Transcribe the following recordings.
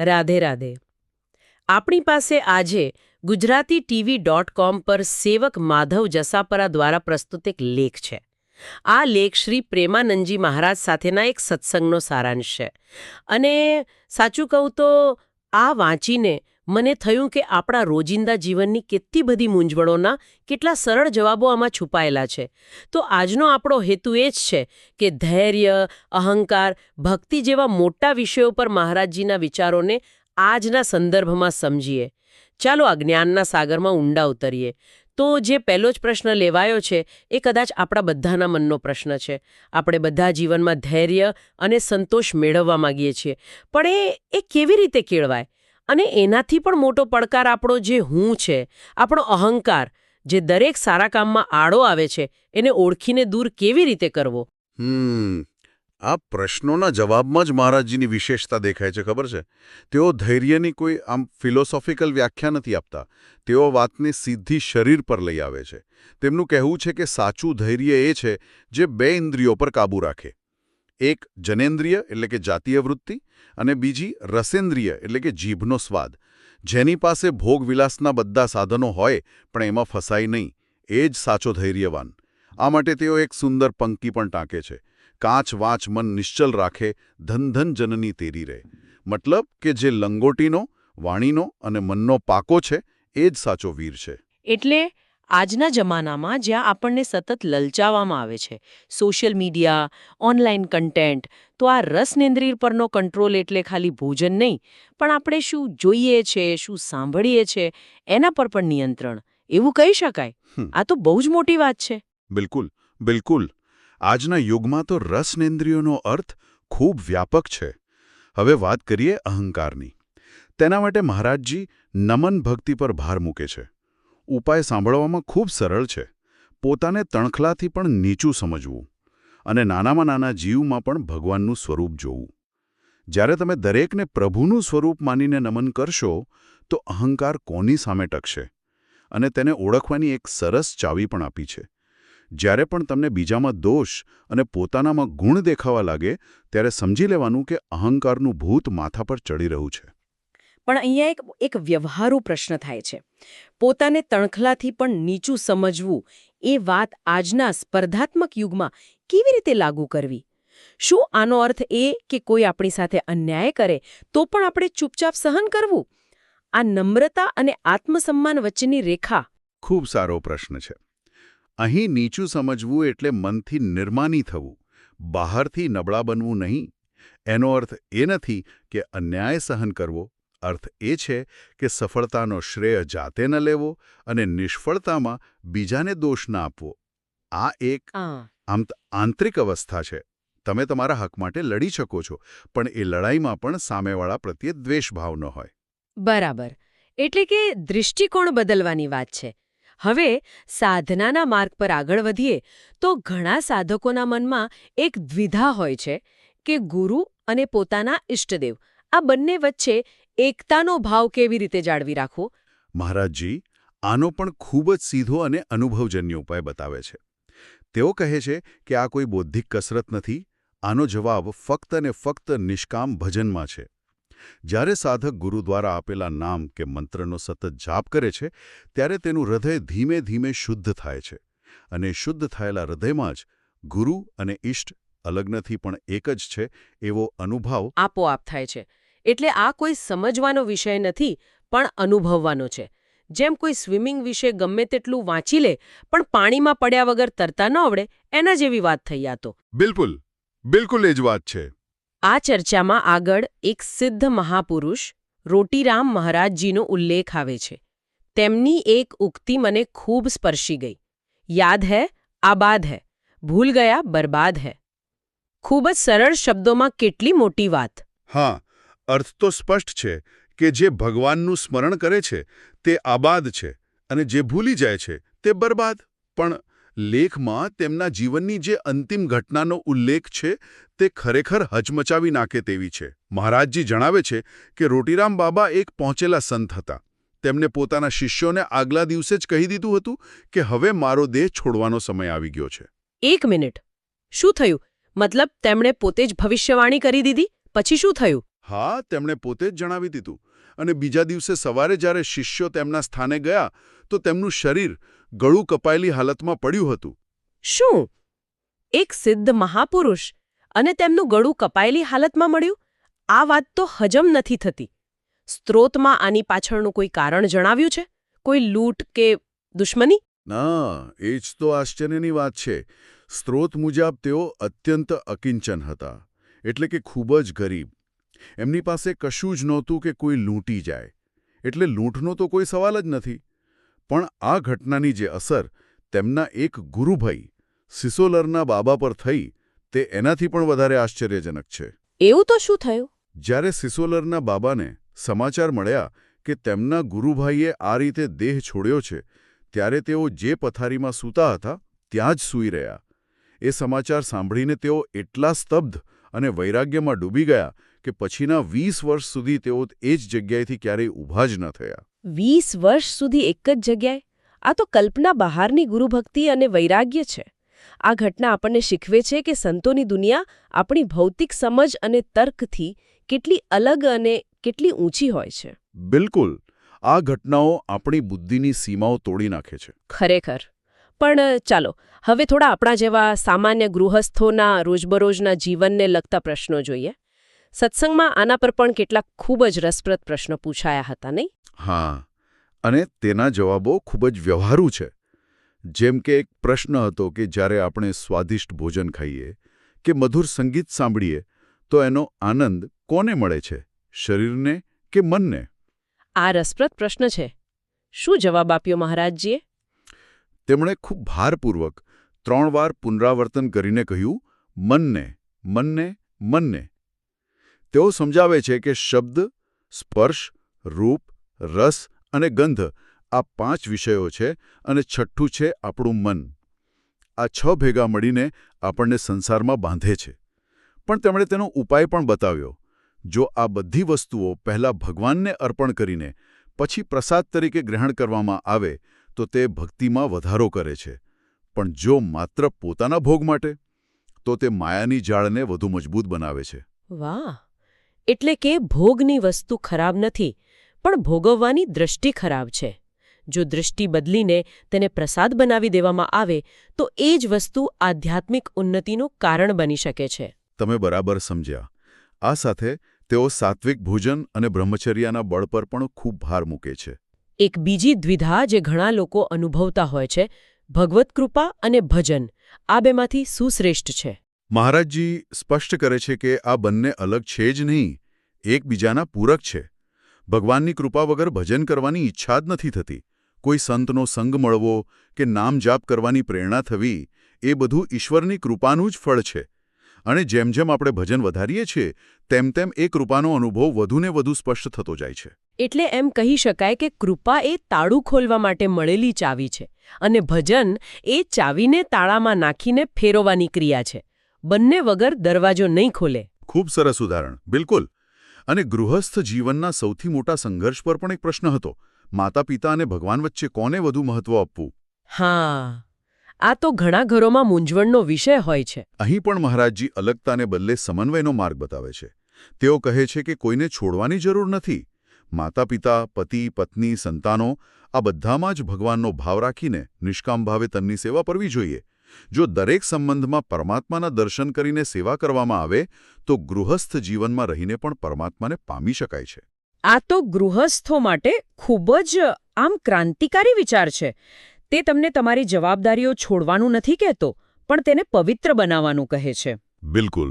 રાધે રાધે. આપણી પાસે આજે ગુજરાતીTV.com પર સેવક માધવ જસાપરા દ્વારા પ્રસ્તુત એક લેખ છે. આ લેખ શ્રી પ્રેમાનંદજી મહારાજ સાથેના એક સત્સંગનો સારાંશ છે. અને સાચું કહું તો આ વાંચીને મને થયું કે આપણા રોજિંદા જીવનની કેટલી બધી મૂંઝવણોના કેટલા સરળ જવાબો આમાં છુપાયેલા છે. તો આજનો આપણો હેતુ એ જ છે કે ધૈર્ય, અહંકાર, ભક્તિ જેવા મોટા વિષયો પર મહારાજજીના વિચારોને આજના સંદર્ભમાં સમજીએ. ચાલો આ જ્ઞાનના સાગરમાં ઊંડા ઉતરીએ. તો જે પહેલો જ પ્રશ્ન લેવાયો છે એ કદાચ આપણા બધાના મનનો પ્રશ્ન છે. આપણે બધા જીવનમાં ધૈર્ય અને સંતોષ મેળવવા માંગીએ છીએ, પણ એ કેવી રીતે કેળવાય? અને એનાથી પણ મોટો પડકાર આપણો જે હું છે, આપણો અહંકાર, જે દરેક સારા કામમાં આડો આવે છે, એને ઓળખીને દૂર કેવી રીતે કરવો? આ પ્રશ્નોના જવાબમાં જ મહારાજજીની વિશેષતા દેખાય છે. ખબર છે, તેઓ ધૈર્યની કોઈ આમ ફિલોસોફિકલ વ્યાખ્યા નથી આપતા. તેઓ વાતને સીધી શરીર પર લઈ આવે છે. તેમનું કહેવું છે કે સાચું ધૈર્ય એ છે જે બે ઇન્દ્રિયો પર કાબૂ રાખે. એક જનેન્દ્રિય એટલે કે જાતીય વૃત્તિ, અને બીજી રસેન્દ્રિય એટલે કે જીભનો સ્વાદ. જેની પાસે ભોગવિલાસના બધા સાધનો હોય પણ એમાં ફસાય નહીં, એ જ સાચો ધૈર્યવાન. આ માટે તેઓ એક સુંદર પંક્તિ પણ ટાંકે છે: કાચ વાંચ મન નિશ્ચલ રાખે, ધન ધન જનની તેરી રહે. મતલબ કે જે લંગોટીનો, વાણીનો અને મનનો પાકો છે, એ જ સાચો વીર છે. એટલે આજના જમાનામાં જ્યાં આપણને સતત લલચાવવામાં આવે છે, સોશિયલ મીડિયા, ઓનલાઈન કન્ટેન્ટ, તો આ રસનેન્દ્રિય પરનો કંટ્રોલ એટલે ખાલી ભોજન નહીં, પણ આપણે શું જોઈએ છે, શું સાંભળીએ છે, એના પર પણ નિયંત્રણ, એવું કહી શકાય. આ તો બહુ જ મોટી વાત છે. બિલકુલ, બિલકુલ. આજના યુગમાં તો રસનેન્દ્રિયોનો અર્થ ખૂબ વ્યાપક છે. હવે વાત કરીએ અહંકારની. તેના માટે મહારાજજી નમન ભક્તિ પર ભાર મૂકે છે. ઉપાય સાંભળવામાં ખૂબ સરળ છે. પોતાને તણખલાથી પણ નીચું સમજવું અને નાનામાં નાના જીવમાં પણ ભગવાનનું સ્વરૂપ જોવું. જ્યારે તમે દરેકને પ્રભુનું સ્વરૂપ માનીને નમન કરશો તો અહંકાર કોની સામે ટકશે? અને તેને ઓળખવાની એક સરસ ચાવી પણ આપી છે. જ્યારે પણ તમને બીજામાં દોષ અને પોતાનામાં ગુણ દેખાવા લાગે ત્યારે સમજી લેવાનું કે અહંકારનું ભૂત માથા પર ચડી રહ્યું છે. પણ અહીંયા એક વ્યવહારુ પ્રશ્ન થાય છે. પોતાને તણખલાથી પણ નીચું સમજવું, એ વાત આજના સ્પર્ધાત્મક યુગમાં કેવી રીતે લાગુ કરવી? શું આનો અર્થ એ કે કોઈ આપણી સાથે અન્યાય કરે તો પણ આપણે ચૂપચાપ સહન કરવું? આ નમ્રતા અને આત્મસન્માન વચ્ચેની રેખા ખૂબ સારો પ્રશ્ન છે. અહીં નીચું સમજવું એટલે મનથી નિર્માની થવું, બહારથી નબળા બનવું નહીં. એનો અર્થ એ નથી કે અન્યાય સહન કરવો. અર્થ એ છે કે સફળતાનો શ્રેય જાતે ન લેવો અને નિષ્ફળતામાં બીજાને દોષ ન આપવો. આ એક આંતરિક અવસ્થા છે. તમે તમારા હક માટે લડી શકો છો, પણ એ લડાઈમાં પણ સામેવાળા પ્રત્યે દ્વેષભાવ ન હોય. બરાબર. એટલે કે દૃષ્ટિકોણ બદલવાની વાત છે. હવે સાધનાના માર્ગ પર આગળ વધીએ તો ઘણા સાધકોના મનમાં એક દ્વિધા હોય છે કે ગુરુ અને પોતાના ઇષ્ટદેવ, આ બંને વચ્ચે એકતાનો ભાવ કેવી રીતે જાળવી રાખવો? મહારાજજી આનો પણ ખૂબ જ સીધો અને અનુભવજન્ય ઉપાય બતાવે છે. તેઓ કહે છે કે આ કોઈ બૌદ્ધિક કસરત નથી. આનો જવાબ ફક્ત અને ફક્ત નિષ્કામ ભજનમાં છે. જ્યારે સાધક ગુરુ દ્વારા આપેલા નામ કે મંત્રનો સતત જાપ કરે છે ત્યારે તેનું હૃદય ધીમે ધીમે શુદ્ધ થાય છે. અને શુદ્ધ થયેલા હૃદયમાં જ ગુરુ અને ઇષ્ટ અલગ નથી પણ એક જ છે એવો અનુભવ આપોઆપ થાય છે. એટલે આ કોઈ સમજવાનો વિષય નથી, પણ અનુભવવાનો છે. જેમ કોઈ સ્વિમિંગ વિશે ગમે તેટલું વાંચી લે પણ પાણીમાં પડ્યા વગર તરતા ન આવડે, એના જેવી વાત થઈ આ તો. બિલકુલ, બિલકુલ એ જ વાત છે. આ ચર્ચામાં આગળ એક સિદ્ધ મહાપુરુષ રોટીરામ મહારાજજીનો ઉલ્લેખ આવે છે. તેમની એક ઉક્તિ મને ખૂબ સ્પર્શી ગઈ. યાદ હૈ આબાદ હૈ, ભૂલ ગયા બરબાદ હૈ. ખૂબ જ સરળ શબ્દોમાં કેટલી મોટી વાત. હા, અર્થ તો સ્પષ્ટ છે કે જે ભગવાનનું સ્મરણ કરે છે તે આબાદ છે અને જે ભૂલી જાય છે તે બરબાદ. પણ લેખમાં તેમના જીવનની જે અંતિમ ઘટનાનો ઉલ્લેખ છે તે ખરેખર હચમચાવી નાખે તેવી છે. મહારાજજી જણાવે છે કે રોટીરામ બાબા એક પહોંચેલા સંત હતા. તેમને પોતાના શિષ્યોને આગલા દિવસે જ કહી દીધું હતું કે હવે મારો દેહ છોડવાનો સમય આવી ગયો છે. એક મિનિટ, શું થયું? મતલબ તેમણે પોતે જ ભવિષ્યવાણી કરી દીધી? પછી શું થયું? હા, તેમણે પોતે જ જણાવી દીધું. અને બીજા દિવસે સવારે જ્યારે શિષ્યો તેમના સ્થાને ગયા તો તેમનું શરીર ગળું કપાયેલી હાલતમાં પડ્યું હતું. શું એક સિદ્ધ મહાપુરુષ અને તેમનું ગળું કપાયેલી હાલતમાં મળ્યું? આ વાત તો હજમ નથી થતી. સ્ત્રોતમાં આની પાછળનું કોઈ કારણ જણાવ્યું છે? કોઈ લૂંટ કે દુશ્મની? ના, એ જ તો આશ્ચર્યની વાત છે. સ્ત્રોત મુજબ તેઓ અત્યંત અકિંચન હતા, એટલે કે ખૂબ જ ગરીબ. એમની પાસે કશું જ નહોતું કે કોઈ લૂંટી જાય, એટલે લૂંટનો તો કોઈ સવાલ જ નથી. પણ આ ઘટનાની જે અસર તેમના એક ગુરુભાઈ સિસોલરના બાબા પર થઈ તે એનાથી પણ વધારે આશ્ચર્યજનક છે. એવું તો શું થયું? જ્યારે સિસોલરના બાબાને સમાચાર મળ્યા કે તેમના ગુરુભાઈએ આ રીતે દેહ છોડ્યો છે, ત્યારે તેઓ જે પથારીમાં સૂતા હતા ત્યાં જ સૂઈ રહ્યા. એ સમાચાર સાંભળીને તેઓ એટલા સ્તબ્ધ અને વૈરાગ્યમાં ડૂબી ગયા કે પછીના 20 વર્ષ સુધી તેઓ એ જ જગ્યાએથી ક્યારેય ઊભા જ ન થયા. 20 વર્ષ સુધી એક જ જગ્યાએ? આ તો કલ્પના બહારની ગુરુભક્તિ અને વૈરાગ્ય છે. આ ઘટના આપણને શીખવે છે કે સંતોની દુનિયા આપણી ભૌતિક સમજ અને તર્કથી કેટલી અલગ અને કેટલી ઊંચી હોય છે. બિલકુલ. આ ઘટનાઓ આપણી બુદ્ધિની સીમાઓ તોડી નાખે છે. ખરેખર. પણ ચાલો હવે થોડા આપણા જેવા સામાન્ય ગૃહસ્થોના રોજબરોજના જીવનને લગતા પ્રશ્નો જોઈએ. સત્સંગમાં આના પર પણ કેટલાક ખૂબ જ રસપ્રદ પ્રશ્નો પૂછાયા હતા, નહીં? હા, અને તેના જવાબો ખૂબ જ વ્યવહારુ છે. જેમ કે એક પ્રશ્ન હતો કે જ્યારે આપણે સ્વાદિષ્ટ ભોજન ખાઈએ કે મધુર સંગીત સાંભળીએ તો એનો આનંદ કોને મળે છે, શરીરને કે મનને? આ રસપ્રદ પ્રશ્ન છે. શું જવાબ આપ્યો મહારાજજીએ? તેમણે ખૂબ ભારપૂર્વક 3 વાર પુનરાવર્તન કરીને કહ્યું, મનને, મનને, મનને. તેઓ સમજાવે છે કે શબ્દ, સ્પર્શ, રૂપ, રસ અને ગંધ આ 5 વિષયો છે અને છઠ્ઠું છે આપણું મન. આ 6 ભેગા મળીને આપણને સંસારમાં બાંધે છે. પણ તેમણે તેનો ઉપાય પણ બતાવ્યો. જો આ બધી વસ્તુઓ પહેલાં ભગવાનને અર્પણ કરીને પછી પ્રસાદ તરીકે ગ્રહણ કરવામાં આવે તો તે ભક્તિમાં વધારો કરે છે. પણ જો માત્ર પોતાના ભોગ માટે, તો તે માયાની જાળને વધુ મજબૂત બનાવે છે. વાહ! એટલે કે ભોગની વસ્તુ ખરાબ નથી, પણ ભોગવવાની દૃષ્ટિ ખરાબ છે. જો દૃષ્ટિ બદલીને તેને પ્રસાદ બનાવી દેવામાં આવે તો એ જ વસ્તુ આધ્યાત્મિક ઉન્નતિનું કારણ બની શકે છે. તમે બરાબર સમજ્યા. આ સાથે તેઓ સાત્વિક ભોજન અને બ્રહ્મચર્યના બળ પર પણ ખૂબ ભાર મૂકે છે. એક બીજી દ્વિધા જે ઘણા લોકો અનુભવતા હોય છે, ભગવત કૃપા અને ભજન, આ બેમાંથી શું શ્રેષ્ઠ છે? મહારાજજી સ્પષ્ટ કરે છે કે આ બંને અલગ છે જ નહીં, એકબીજાના પૂરક છે. ભગવાનની કૃપા વગર ભજન કરવાની ઈચ્છા જ નથી થતી. કોઈ સંતનો સંગ મળવો કે નામ જાપ કરવાની પ્રેરણા થવી, એ બધું ઈશ્વરની કૃપાનું જ ફળ છે. અને જેમ જેમ આપણે ભજન વધારીએ છીએ તેમ તેમ એ કૃપાનો અનુભવ વધુને વધુ સ્પષ્ટ થતો જાય છે. એટલે એમ કહી શકાય કે કૃપા એ તાળું ખોલવા માટે મળેલી ચાવી છે અને ભજન એ ચાવીને તાળામાં નાખીને ફેરવવાની ક્રિયા છે. બંને વગર દરવાજો નહીં ખોલે. ખૂબ સરસ ઉદાહરણ. બિલકુલ. અને ગૃહસ્થ જીવનના સૌથી મોટા સંઘર્ષ પર પણ એક પ્રશ્ન હતો. માતા પિતા અને ભગવાન વચ્ચે કોને વધુ મહત્વ આપવું? હા, આ તો ઘણા ઘરોમાં મૂંઝવણનો વિષય હોય છે. અહીં પણ મહારાજજી અલગતાને બદલે સમન્વયનો માર્ગ બતાવે છે. તેઓ કહે છે કે કોઈને છોડવાની જરૂર નથી. માતા પિતા, પતિ, પત્ની, સંતાનો આ બધામાં જ ભગવાનનો ભાવ રાખીને નિષ્કામ ભાવે તેમની સેવા કરવી જોઈએ. જો દરેક સંબંધમાં પરમાત્માના દર્શન કરીને સેવા કરવામાં આવે તો ગૃહસ્થ જીવનમાં રહીને પણ પરમાત્માને પામી શકાય છે. આ તો ગૃહસ્થો માટે ખૂબ જ આમ ક્રાંતિકારી વિચાર છે. તે તમને તમારી જવાબદારીઓ છોડવાનું નથી કહેતો, પણ તેને પવિત્ર બનાવવાનું કહે છે. બિલકુલ.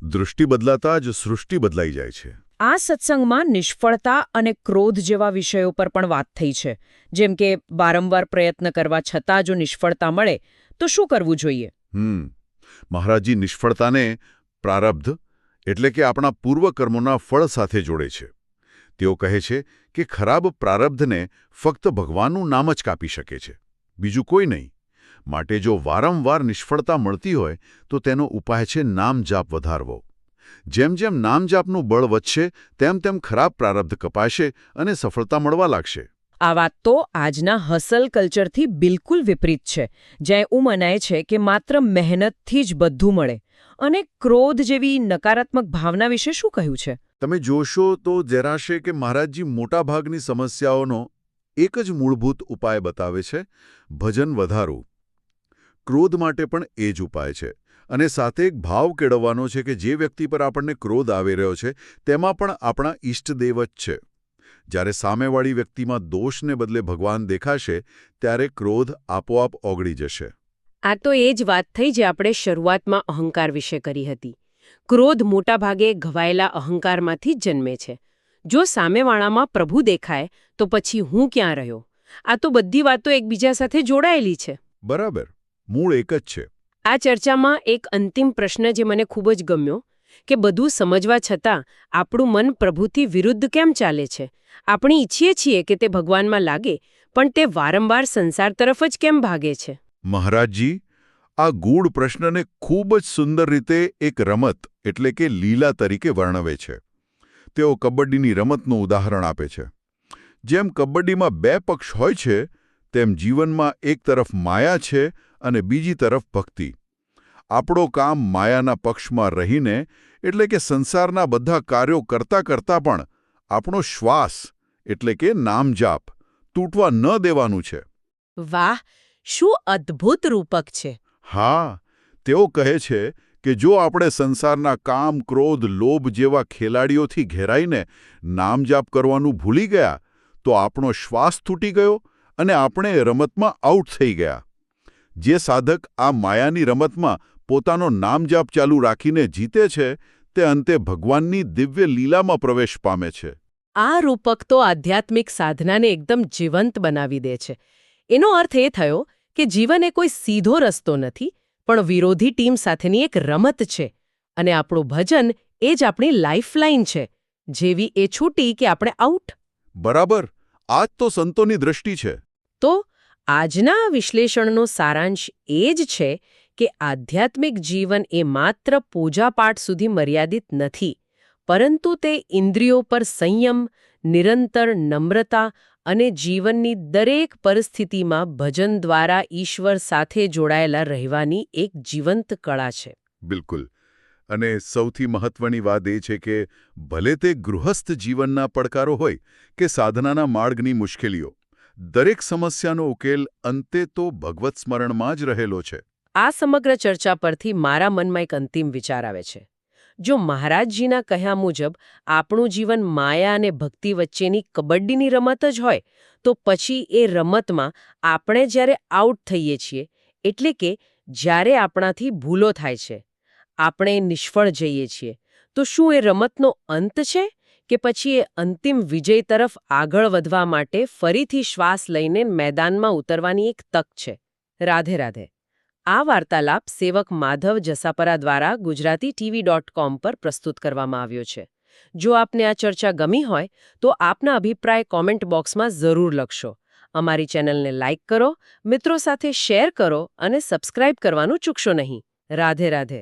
દૃષ્ટિ બદલાતા જ સૃષ્ટિ બદલાઈ જાય છે. આ સત્સંગમાં નિષ્ફળતા અને ક્રોધ જેવા વિષયો પર પણ વાત થઈ છે. જેમ કે વારંવાર પ્રયત્ન કરવા છતાં જો નિષ્ફળતા મળે તો શું કરવું જોઈએ? મહારાજજી નિષ્ફળતાને પ્રારબ્ધ એટલે કે આપણા પૂર્વકર્મોના ફળ સાથે જોડે છે. તેઓ કહે છે કે ખરાબ પ્રારબ્ધને ફક્ત ભગવાનનું નામ જ કાપી શકે છે, બીજું કોઈ નહીં. માટે જો વારંવાર નિષ્ફળતા મળતી હોય તો તેનો ઉપાય છે નામ જાપ વધારવો. જેમ જેમ નામ જાપનું બળ વધશે તેમ તેમ ખરાબ પ્રારબ્ધ કપાશે અને સફળતા મળવા લાગશે. આ વાત તો આજના હસલ કલ્ચરથી બિલકુલ વિપરીત છે, જ્યાં એવું મનાય છે કે માત્ર મહેનતથી જ બધું મળે અને ક્રોધ જેવી નકારાત્મક ભાવના વિશે શું કહ્યું છે? તમે જોશો તો જરાશે કે મહારાજજી મોટાભાગની સમસ્યાઓનો એક જ મૂળભૂત ઉપાય બતાવે છે: ભજન વધારવું. ક્રોધ માટે પણ એ જ ઉપાય છે. અને સાથે એક ભાવ કેળવવાનો છે કે જે વ્યક્તિ પર આપણને ક્રોધ આવી રહ્યો છે તેમાં પણ આપણા ઈષ્ટદેવ જ છે. જ્યારે સામેવાળી વ્યક્તિમાં દોષને બદલે ભગવાન દેખાશે ત્યારે ક્રોધ આપોઆપ ઓગળી જશે. આ તો એ જ વાત થઈ જે આપણે શરૂઆતમાં અહંકાર વિશે કરી હતી. ક્રોધ મોટાભાગે ઘવાયેલા અહંકારમાંથી જ જન્મે છે. જો સામેવાળામાં પ્રભુ દેખાય તો પછી હું ક્યાં રહ્યો? આ તો બધી વાતો એકબીજા સાથે જોડાયેલી છે. બરાબર, મૂળ એક જ છે. આ ચર્ચામાં એક અંતિમ પ્રશ્ન જે મને ખૂબ જ ગમ્યો કે બધું સમજવા છતાં આપણું મન પ્રભુથી વિરુદ્ધ કેમ ચાલે છે? આપણે ઈચ્છીએ છીએ કે તે ભગવાનમાં લાગે, પણ તે વારંવાર સંસાર તરફ જ કેમ ભાગે છે? મહારાજજી આ ગૂઢ પ્રશ્નને ખૂબ જ સુંદર રીતે એક રમત એટલે કે લીલા તરીકે વર્ણવે છે. તેઓ કબડ્ડીની રમતનું ઉદાહરણ આપે છે. જેમ કબડ્ડીમાં બે પક્ષ હોય છે તેમ જીવનમાં એક તરફ માયા છે અને બીજી તરફ ભક્તિ. આપણો કામ માયાના પક્ષમાં રહીને એટલે કે સંસારના બધા કાર્યો કરતા કરતા પણ આપણો શ્વાસ એટલે કે નામજાપ તૂટવા ન દેવાનું છે. વાહ, શું અદ્ભુત રૂપક છે! હા, તેઓ કહે છે કે જો આપણે સંસારના કામ, ક્રોધ, લોભ જેવા ખેલાડીઓથી ઘેરાઈને નામજાપ કરવાનું ભૂલી ગયા તો આપણો શ્વાસ તૂટી ગયો અને આપણે રમતમાં આઉટ થઈ ગયા. જે સાધક આ માયાની રમતમાં પોતાનો નામજાપ ચાલુ રાખીને જીતે છે તે અંતે ભગવાનની દિવ્ય લીલામાં પ્રવેશ પામે છે. આ રૂપક તો આધ્યાત્મિક સાધનાને એકદમ જીવંત બનાવી દે છે. એનો અર્થ એ થયો કે જીવન એ કોઈ સીધો રસ્તો નથી, પણ વિરોધી ટીમ સાથેની એક રમત છે. અને આપણું ભજન એ જ આપણી લાઇફલાઇન છે. જેવી એ છૂટી કે આપણે આઉટ. બરાબર, આ જ તો સંતોની દ્રષ્ટિ છે. તો આજના વિશ્લેષણનો સારાંશ એ જ છે કે આધ્યાત્મિક જીવન એ માત્ર પૂજાપાઠ સુધી મર્યાદિત નથી, પરંતુ તે ઇન્દ્રિયો પર સંયમ, નિરંતર નમ્રતા અને જીવનની દરેક પરિસ્થિતિમાં ભજન દ્વારા ઈશ્વર સાથે જોડાયેલા રહેવાની એક જીવંત કળા છે. બિલકુલ. અને સૌથી મહત્વની વાત એ છે કે ભલે તે ગૃહસ્થ જીવનના પડકારો હોય કે સાધનાના માર્ગની મુશ્કેલીઓ, દરેક સમસ્યાનો ઉકેલ અંતે તો ભગવત સ્મરણમાં જ રહેલો છે. આ સમગ્ર ચર્ચા પરથી મારા મનમાં એક અંતિમ વિચાર આવે છે. જો મહારાજજીના કહ્યા મુજબ આપણું જીવન માયા અને ભક્તિ વચ્ચેની કબડ્ડીની રમત જ હોય, તો પછી એ રમતમાં આપણે જ્યારે આઉટ થઈએ છીએ, એટલે કે જ્યારે આપણાથી ભૂલો થાય છે, આપણે નિષ્ફળ જઈએ છીએ, તો શું એ રમતનો અંત છે કે પછી એ અંતિમ વિજય તરફ આગળ વધવા માટે ફરીથી શ્વાસ લઈને મેદાનમાં ઉતરવાની એક તક છે? રાધે રાધે. આ વાર્તાલાપ સેવક માધવ જસાપરા દ્વારા gujarati.tv.com પર પ્રસ્તુત કરવામાં આવ્યો છે. જો આપને આ ચર્ચા ગમી હોય તો આપના અભિપ્રાય કોમેન્ટ બોક્સમાં જરૂર લખશો. અમારી ચેનલને લાઇક કરો, મિત્રો સાથે શેર કરો અને સબસ્ક્રાઇબ કરવાનું ચૂકશો નહીં. રાધે રાધે.